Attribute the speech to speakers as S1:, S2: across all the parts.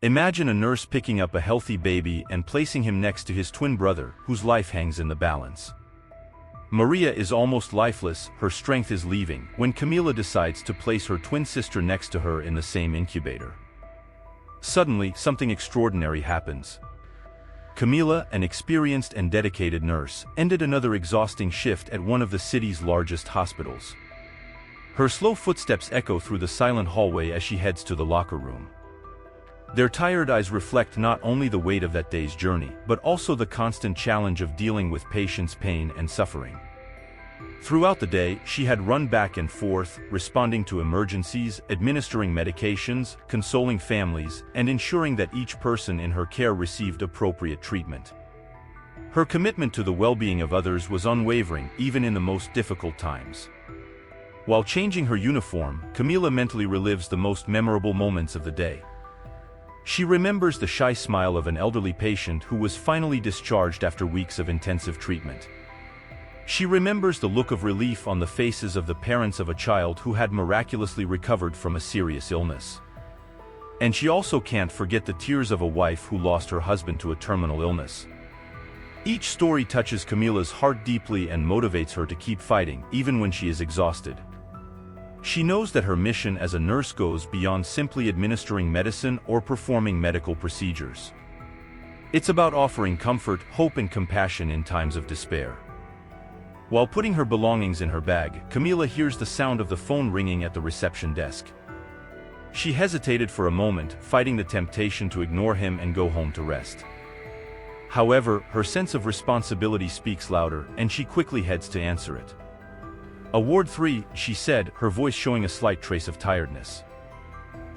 S1: Imagine a nurse picking up a healthy baby and placing him next to his twin brother, whose life hangs in the balance. Maria is almost lifeless, her strength is leaving, when Camila decides to place her twin sister next to her in the same incubator. Suddenly, something extraordinary happens. Camila, an experienced and dedicated nurse, ended another exhausting shift at one of the city's largest hospitals. Her slow footsteps echo through the silent hallway as she heads to the locker room. Their tired eyes reflect not only the weight of that day's journey, but also the constant challenge of dealing with patients' pain and suffering. Throughout the day, she had run back and forth, responding to emergencies, administering medications, consoling families, and ensuring that each person in her care received appropriate treatment. Her commitment to the well-being of others was unwavering, even in the most difficult times. While changing her uniform, Camila mentally relives the most memorable moments of the day. She remembers the shy smile of an elderly patient who was finally discharged after weeks of intensive treatment. She remembers the look of relief on the faces of the parents of a child who had miraculously recovered from a serious illness. And she also can't forget the tears of a wife who lost her husband to a terminal illness. Each story touches Camila's heart deeply and motivates her to keep fighting, even when she is exhausted. She knows that her mission as a nurse goes beyond simply administering medicine or performing medical procedures. It's about offering comfort, hope, and compassion in times of despair. While putting her belongings in her bag, Camila hears the sound of the phone ringing at the reception desk. She hesitated for a moment, fighting the temptation to ignore him and go home to rest. However, her sense of responsibility speaks louder, and she quickly heads to answer it. "Ward 3, she said, her voice showing a slight trace of tiredness.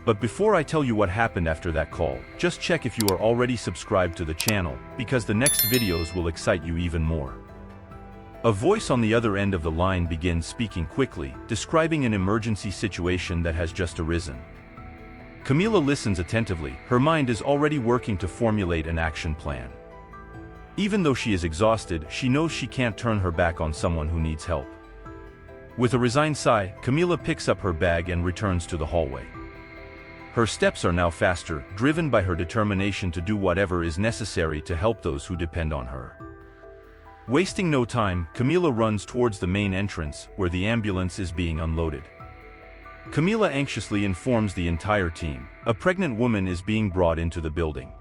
S1: "But before I tell you what happened after that call, just check if you are already subscribed to the channel, because the next videos will excite you even more." A voice on the other end of the line begins speaking quickly, describing an emergency situation that has just arisen. Camila listens attentively, her mind is already working to formulate an action plan. Even though she is exhausted, she knows she can't turn her back on someone who needs help. With a resigned sigh, Camila picks up her bag and returns to the hallway. Her steps are now faster, driven by her determination to do whatever is necessary to help those who depend on her. Wasting no time, Camila runs towards the main entrance, where the ambulance is being unloaded. Camila anxiously informs the entire team, a pregnant woman is being brought into the building.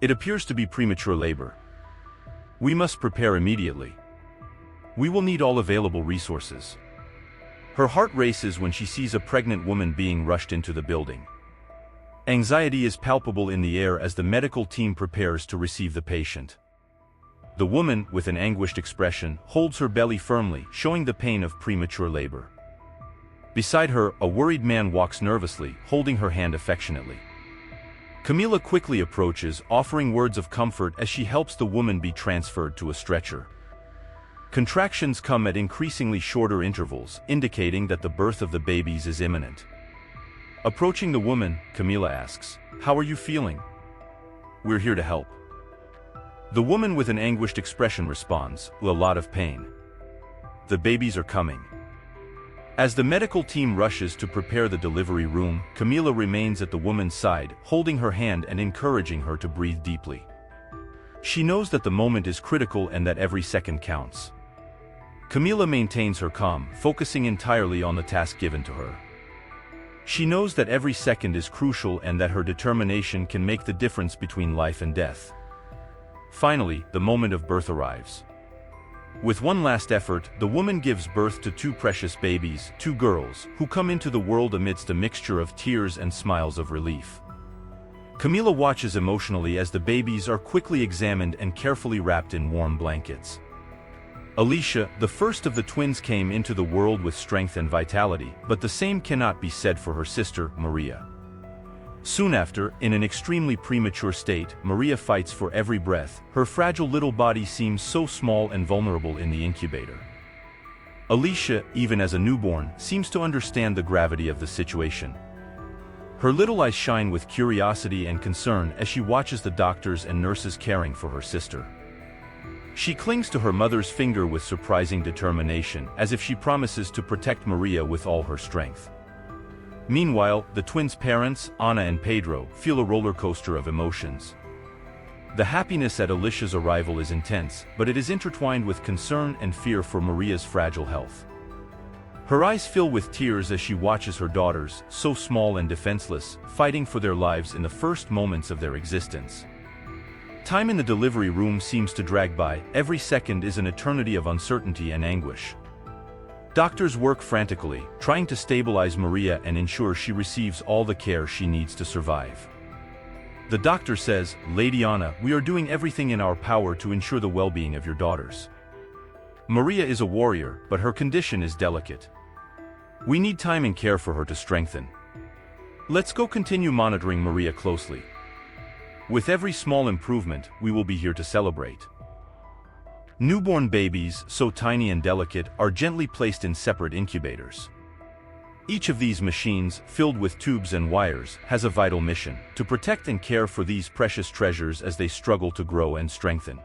S1: It appears to be premature labor. "We must prepare immediately. We will need all available resources." Her heart races when she sees a pregnant woman being rushed into the building. Anxiety is palpable in the air as the medical team prepares to receive the patient. The woman, with an anguished expression, holds her belly firmly, showing the pain of premature labor. Beside her, a worried man walks nervously, holding her hand affectionately. Camila quickly approaches, offering words of comfort as she helps the woman be transferred to a stretcher. Contractions come at increasingly shorter intervals, indicating that the birth of the babies is imminent. Approaching the woman, Camila asks, "How are you feeling?" "We're here to help." The woman with an anguished expression responds, "A lot of pain. The babies are coming." As the medical team rushes to prepare the delivery room, Camila remains at the woman's side, holding her hand and encouraging her to breathe deeply. She knows that the moment is critical and that every second counts. Camila maintains her calm, focusing entirely on the task given to her. She knows that every second is crucial and that her determination can make the difference between life and death. Finally, the moment of birth arrives. With one last effort, the woman gives birth to two precious babies, two girls, who come into the world amidst a mixture of tears and smiles of relief. Camila watches emotionally as the babies are quickly examined and carefully wrapped in warm blankets. Alicia, the first of the twins, came into the world with strength and vitality, but the same cannot be said for her sister, Maria. Soon after, in an extremely premature state, Maria fights for every breath. Her fragile little body seems so small and vulnerable in the incubator. Alicia, even as a newborn, seems to understand the gravity of the situation. Her little eyes shine with curiosity and concern as she watches the doctors and nurses caring for her sister. She clings to her mother's finger with surprising determination, as if she promises to protect Maria with all her strength. Meanwhile, the twins' parents, Ana and Pedro, feel a roller coaster of emotions. The happiness at Alicia's arrival is intense, but it is intertwined with concern and fear for Maria's fragile health. Her eyes fill with tears as she watches her daughters, so small and defenseless, fighting for their lives in the first moments of their existence. Time in the delivery room seems to drag by. Every second is an eternity of uncertainty and anguish. Doctors work frantically, trying to stabilize Maria and ensure she receives all the care she needs to survive. The doctor says, "Lady Ana, we are doing everything in our power to ensure the well-being of your daughters. Maria is a warrior, but her condition is delicate. We need time and care for her to strengthen. Let's go continue monitoring Maria closely. With every small improvement, we will be here to celebrate." Newborn babies, so tiny and delicate, are gently placed in separate incubators. Each of these machines, filled with tubes and wires, has a vital mission: to protect and care for these precious treasures as they struggle to grow and strengthen.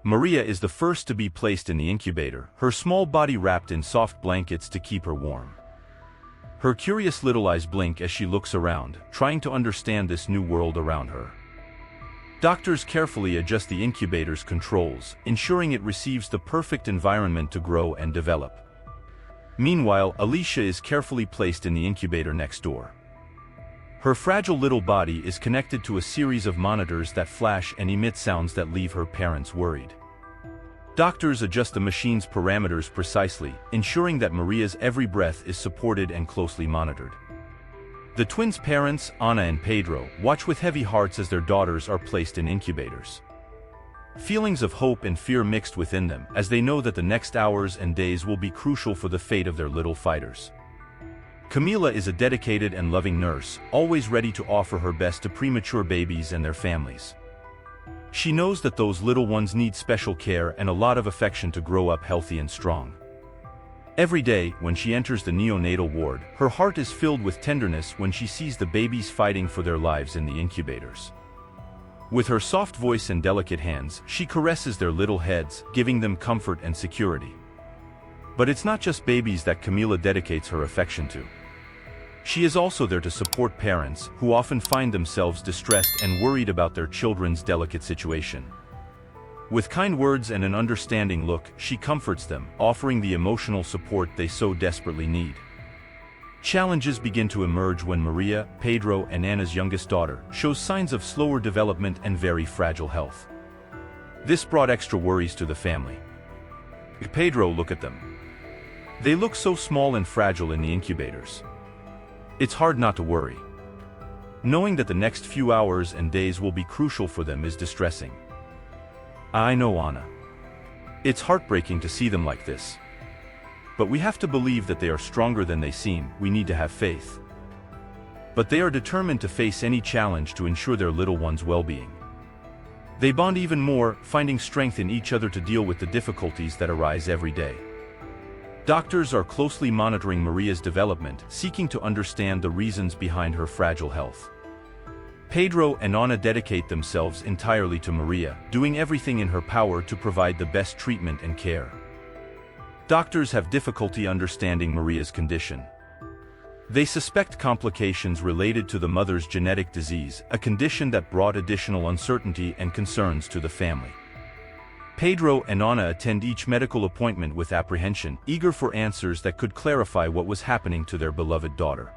S1: Maria is the first to be placed in the incubator, her small body wrapped in soft blankets to keep her warm. Her curious little eyes blink as she looks around, trying to understand this new world around her. Doctors carefully adjust the incubator's controls, ensuring it receives the perfect environment to grow and develop. Meanwhile, Alicia is carefully placed in the incubator next door. Her fragile little body is connected to a series of monitors that flash and emit sounds that leave her parents worried. Doctors adjust the machine's parameters precisely, ensuring that Maria's every breath is supported and closely monitored. The twins' parents, Ana and Pedro, watch with heavy hearts as their daughters are placed in incubators. Feelings of hope and fear mixed within them, as they know that the next hours and days will be crucial for the fate of their little fighters. Camila is a dedicated and loving nurse, always ready to offer her best to premature babies and their families. She knows that those little ones need special care and a lot of affection to grow up healthy and strong. Every day, when she enters the neonatal ward, her heart is filled with tenderness when she sees the babies fighting for their lives in the incubators. With her soft voice and delicate hands, she caresses their little heads, giving them comfort and security. But it's not just babies that Camila dedicates her affection to. She is also there to support parents, who often find themselves distressed and worried about their children's delicate situation. With kind words and an understanding look, she comforts them, offering the emotional support they so desperately need. Challenges begin to emerge when Maria, Pedro, and Ana's youngest daughter, shows signs of slower development and very fragile health. This brought extra worries to the family. Pedro, look at them. They look so small and fragile in the incubators. It's hard not to worry. Knowing that the next few hours and days will be crucial for them is distressing. I know, Ana. It's heartbreaking to see them like this. But we have to believe that they are stronger than they seem. We need to have faith. But they are determined to face any challenge to ensure their little one's well-being. They bond even more, finding strength in each other to deal with the difficulties that arise every day. Doctors are closely monitoring Maria's development, seeking to understand the reasons behind her fragile health. Pedro and Ana dedicate themselves entirely to Maria, doing everything in her power to provide the best treatment and care. Doctors have difficulty understanding Maria's condition. They suspect complications related to the mother's genetic disease, a condition that brought additional uncertainty and concerns to the family. Pedro and Ana attend each medical appointment with apprehension, eager for answers that could clarify what was happening to their beloved daughter.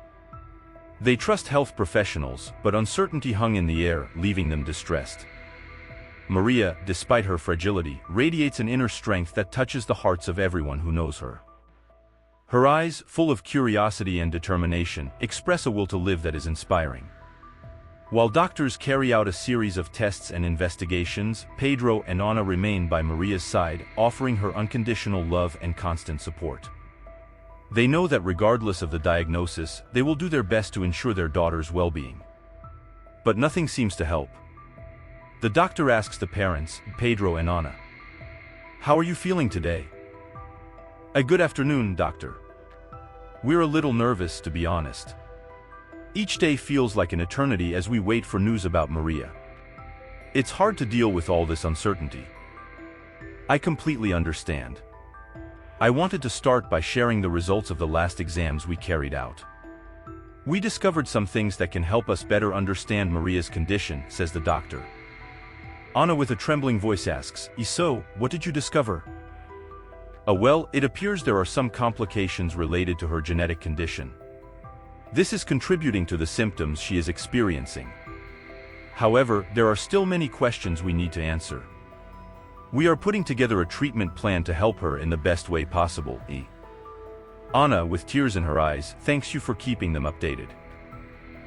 S1: They trust health professionals, but uncertainty hung in the air, leaving them distressed. Maria, despite her fragility, radiates an inner strength that touches the hearts of everyone who knows her. Her eyes, full of curiosity and determination, express a will to live that is inspiring. While doctors carry out a series of tests and investigations, Pedro and Ana remain by Maria's side, offering her unconditional love and constant support. They know that regardless of the diagnosis, they will do their best to ensure their daughter's well-being. But nothing seems to help. The doctor asks the parents, Pedro and Ana, "How are you feeling today?" Good afternoon, doctor. We're a little nervous, to be honest. Each day feels like an eternity as we wait for news about Maria. It's hard to deal with all this uncertainty. I completely understand. I wanted to start by sharing the results of the last exams we carried out. "We discovered some things that can help us better understand Maria's condition," says the doctor. Anna with a trembling voice asks, "So, what did you discover?" Well, it appears there are some complications related to her genetic condition. This is contributing to the symptoms she is experiencing. However, there are still many questions we need to answer. We are putting together a treatment plan to help her in the best way possible. Anna, with tears in her eyes, thanks you for keeping them updated.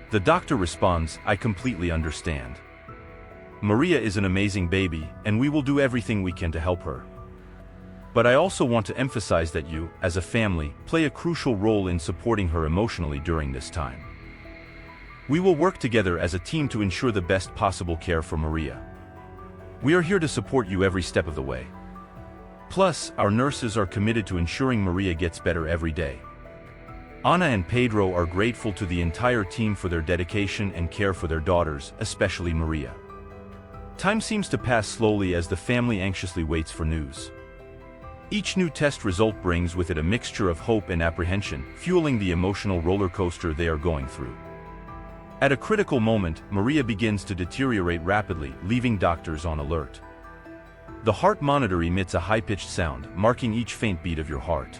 S1: The doctor responds, "I completely understand. Maria is an amazing baby, and we will do everything we can to help her. But I also want to emphasize that you, as a family, play a crucial role in supporting her emotionally during this time. We will work together as a team to ensure the best possible care for Maria. We are here to support you every step of the way. Plus, our nurses are committed to ensuring Maria gets better every day." Anna and Pedro are grateful to the entire team for their dedication and care for their daughters, especially Maria. Time seems to pass slowly as the family anxiously waits for news. Each new test result brings with it a mixture of hope and apprehension, fueling the emotional roller coaster they are going through. At a critical moment, Maria begins to deteriorate rapidly, leaving doctors on alert. The heart monitor emits a high-pitched sound, marking each faint beat of your heart.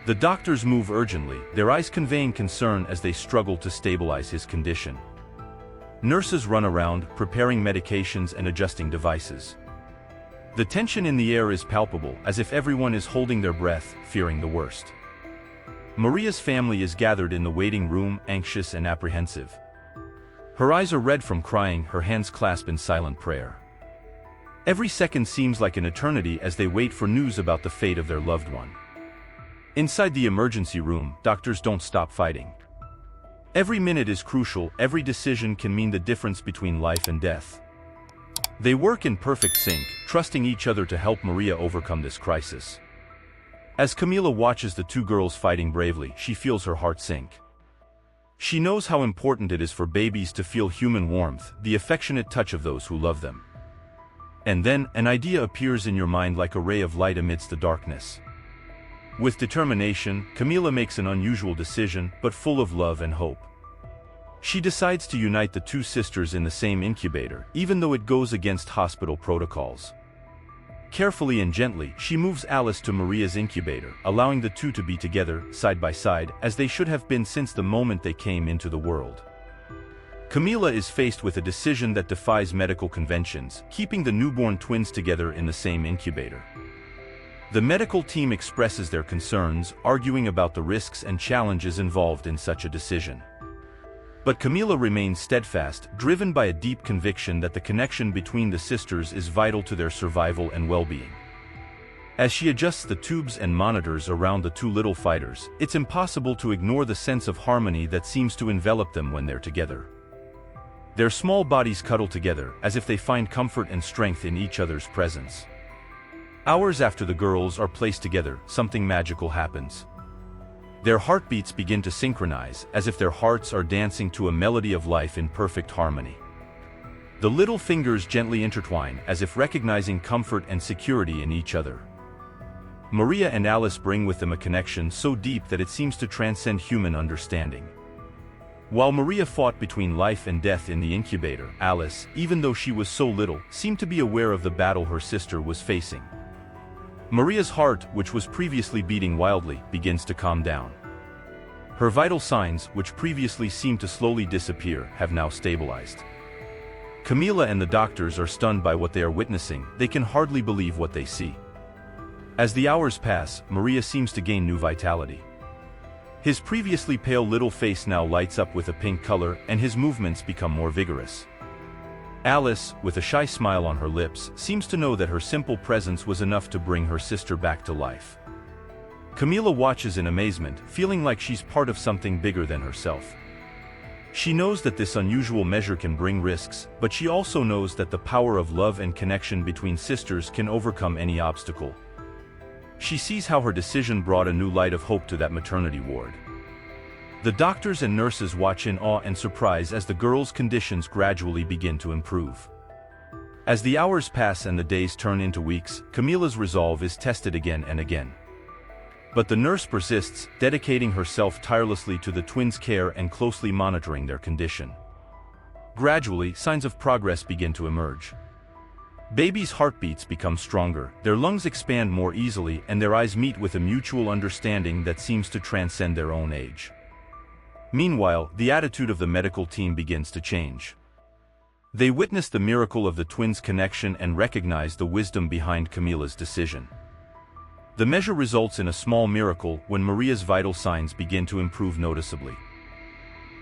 S1: The doctors move urgently, their eyes conveying concern as they struggle to stabilize his condition. Nurses run around, preparing medications and adjusting devices. The tension in the air is palpable, as if everyone is holding their breath, fearing the worst. Maria's family is gathered in the waiting room, anxious and apprehensive. Her eyes are red from crying, her hands clasped in silent prayer. Every second seems like an eternity as they wait for news about the fate of their loved one. Inside the emergency room, doctors don't stop fighting. Every minute is crucial, every decision can mean the difference between life and death. They work in perfect sync, trusting each other to help Maria overcome this crisis. As Camila watches the two girls fighting bravely, she feels her heart sink. She knows how important it is for babies to feel human warmth, the affectionate touch of those who love them. And then, an idea appears in your mind like a ray of light amidst the darkness. With determination, Camila makes an unusual decision, but full of love and hope. She decides to unite the two sisters in the same incubator, even though it goes against hospital protocols. Carefully and gently, she moves Alice to Maria's incubator, allowing the two to be together, side by side, as they should have been since the moment they came into the world. Camila is faced with a decision that defies medical conventions, keeping the newborn twins together in the same incubator. The medical team expresses their concerns, arguing about the risks and challenges involved in such a decision. But Camila remains steadfast, driven by a deep conviction that the connection between the sisters is vital to their survival and well-being. As she adjusts the tubes and monitors around the two little fighters, it's impossible to ignore the sense of harmony that seems to envelop them when they're together. Their small bodies cuddle together, as if they find comfort and strength in each other's presence. Hours after the girls are placed together, something magical happens. Their heartbeats begin to synchronize, as if their hearts are dancing to a melody of life in perfect harmony. The little fingers gently intertwine, as if recognizing comfort and security in each other. Maria and Alice bring with them a connection so deep that it seems to transcend human understanding. While Maria fought between life and death in the incubator, Alice, even though she was so little, seemed to be aware of the battle her sister was facing. Maria's heart, which was previously beating wildly, begins to calm down. Her vital signs, which previously seemed to slowly disappear, have now stabilized. Camila and the doctors are stunned by what they are witnessing, they can hardly believe what they see. As the hours pass, Maria seems to gain new vitality. His previously pale little face now lights up with a pink color, and his movements become more vigorous. Alice, with a shy smile on her lips, seems to know that her simple presence was enough to bring her sister back to life. Camila watches in amazement, feeling like she's part of something bigger than herself. She knows that this unusual measure can bring risks, but she also knows that the power of love and connection between sisters can overcome any obstacle. She sees how her decision brought a new light of hope to that maternity ward. The doctors and nurses watch in awe and surprise as the girls' conditions gradually begin to improve. As the hours pass and the days turn into weeks, Camila's resolve is tested again and again. But the nurse persists, dedicating herself tirelessly to the twins' care and closely monitoring their condition. Gradually, signs of progress begin to emerge. Babies' heartbeats become stronger, their lungs expand more easily, and their eyes meet with a mutual understanding that seems to transcend their own age. Meanwhile, the attitude of the medical team begins to change. They witness the miracle of the twins' connection and recognize the wisdom behind Camila's decision. The measure results in a small miracle when Maria's vital signs begin to improve noticeably.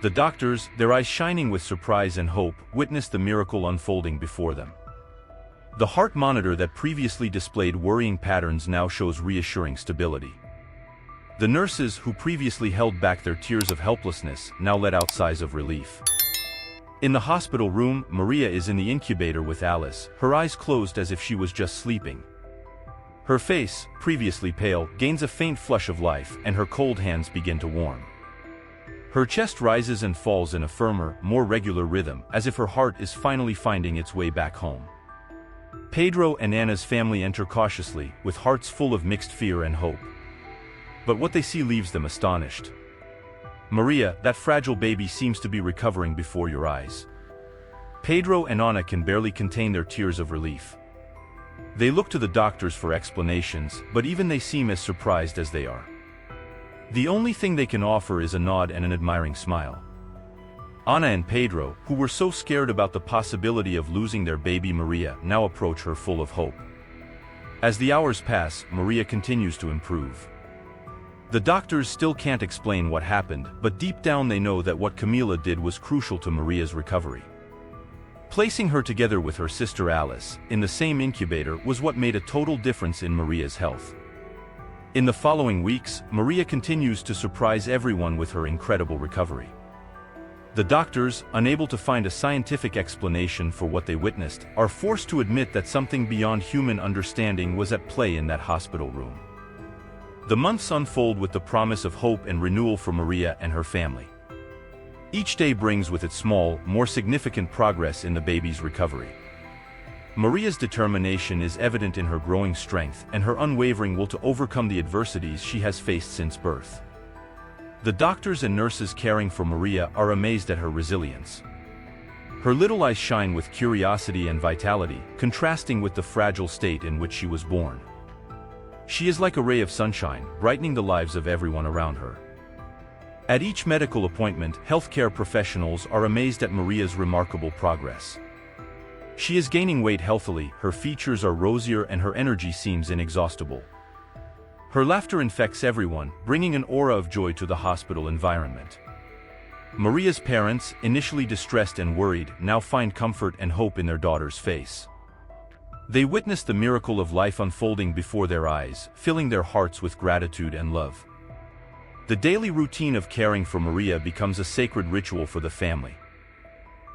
S1: The doctors, their eyes shining with surprise and hope, witness the miracle unfolding before them. The heart monitor that previously displayed worrying patterns now shows reassuring stability. The nurses, who previously held back their tears of helplessness, now let out sighs of relief. In the hospital room, Maria is in the incubator with Alice, her eyes closed as if she was just sleeping. Her face, previously pale, gains a faint flush of life, and her cold hands begin to warm. Her chest rises and falls in a firmer, more regular rhythm, as if her heart is finally finding its way back home. Pedro and Anna's family enter cautiously, with hearts full of mixed fear and hope. But what they see leaves them astonished. Maria, that fragile baby, seems to be recovering before your eyes. Pedro and Anna can barely contain their tears of relief. They look to the doctors for explanations, but even they seem as surprised as they are. The only thing they can offer is a nod and an admiring smile. Anna and Pedro, who were so scared about the possibility of losing their baby Maria, now approach her full of hope. As the hours pass, Maria continues to improve. The doctors still can't explain what happened, but deep down they know that what Camila did was crucial to Maria's recovery. Placing her together with her sister Alice, in the same incubator, was what made a total difference in Maria's health. In the following weeks, Maria continues to surprise everyone with her incredible recovery. The doctors, unable to find a scientific explanation for what they witnessed, are forced to admit that something beyond human understanding was at play in that hospital room. The months unfold with the promise of hope and renewal for Maria and her family. Each day brings with it small, more significant progress in the baby's recovery. Maria's determination is evident in her growing strength and her unwavering will to overcome the adversities she has faced since birth. The doctors and nurses caring for Maria are amazed at her resilience. Her little eyes shine with curiosity and vitality, contrasting with the fragile state in which she was born. She is like a ray of sunshine, brightening the lives of everyone around her. At each medical appointment, healthcare professionals are amazed at Maria's remarkable progress. She is gaining weight healthily, her features are rosier, and her energy seems inexhaustible. Her laughter infects everyone, bringing an aura of joy to the hospital environment. Maria's parents, initially distressed and worried, now find comfort and hope in their daughter's face. They witness the miracle of life unfolding before their eyes, filling their hearts with gratitude and love. The daily routine of caring for Maria becomes a sacred ritual for the family.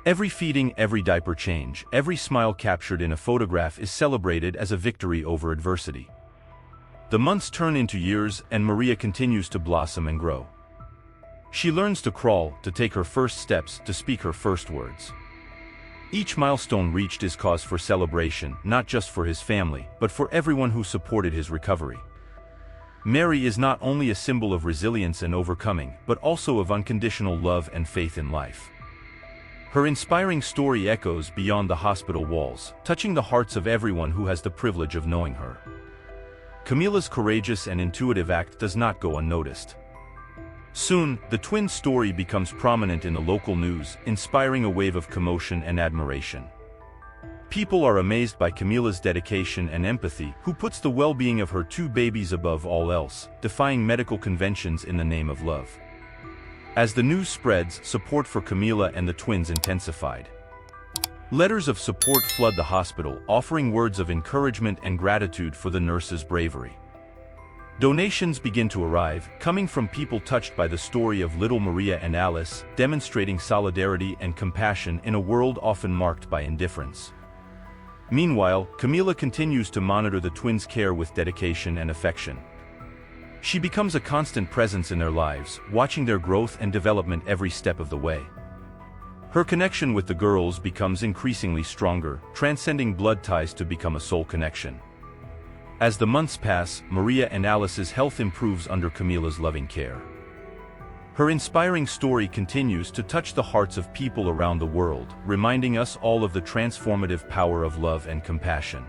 S1: Every feeding, every diaper change, every smile captured in a photograph is celebrated as a victory over adversity. The months turn into years, and Maria continues to blossom and grow. She learns to crawl, to take her first steps, to speak her first words. Each milestone reached is cause for celebration, not just for his family, but for everyone who supported his recovery. Mary is not only a symbol of resilience and overcoming, but also of unconditional love and faith in life. Her inspiring story echoes beyond the hospital walls, touching the hearts of everyone who has the privilege of knowing her. Camila's courageous and intuitive act does not go unnoticed. Soon, the twins' story becomes prominent in the local news, inspiring a wave of commotion and admiration. People are amazed by Camila's dedication and empathy, who puts the well-being of her two babies above all else, defying medical conventions in the name of love. As the news spreads, support for Camila and the twins intensified. Letters of support flood the hospital, offering words of encouragement and gratitude for the nurses' bravery. Donations begin to arrive, coming from people touched by the story of little Maria and Alice, demonstrating solidarity and compassion in a world often marked by indifference. Meanwhile, Camila continues to monitor the twins' care with dedication and affection. She becomes a constant presence in their lives, watching their growth and development every step of the way. Her connection with the girls becomes increasingly stronger, transcending blood ties to become a soul connection. As the months pass, Maria and Alice's health improves under Camila's loving care. Her inspiring story continues to touch the hearts of people around the world, reminding us all of the transformative power of love and compassion.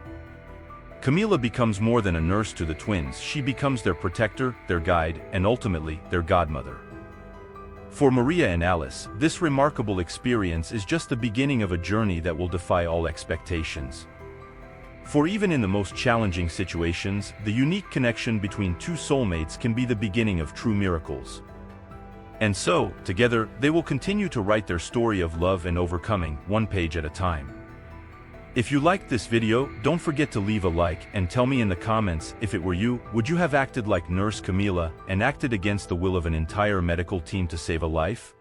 S1: Camila becomes more than a nurse to the twins. She becomes their protector, their guide, and ultimately, their godmother. For Maria and Alice, this remarkable experience is just the beginning of a journey that will defy all expectations. For even in the most challenging situations, the unique connection between two soulmates can be the beginning of true miracles. And so, together, they will continue to write their story of love and overcoming, one page at a time. If you liked this video, don't forget to leave a like and tell me in the comments, if it were you, would you have acted like Nurse Camila and acted against the will of an entire medical team to save a life?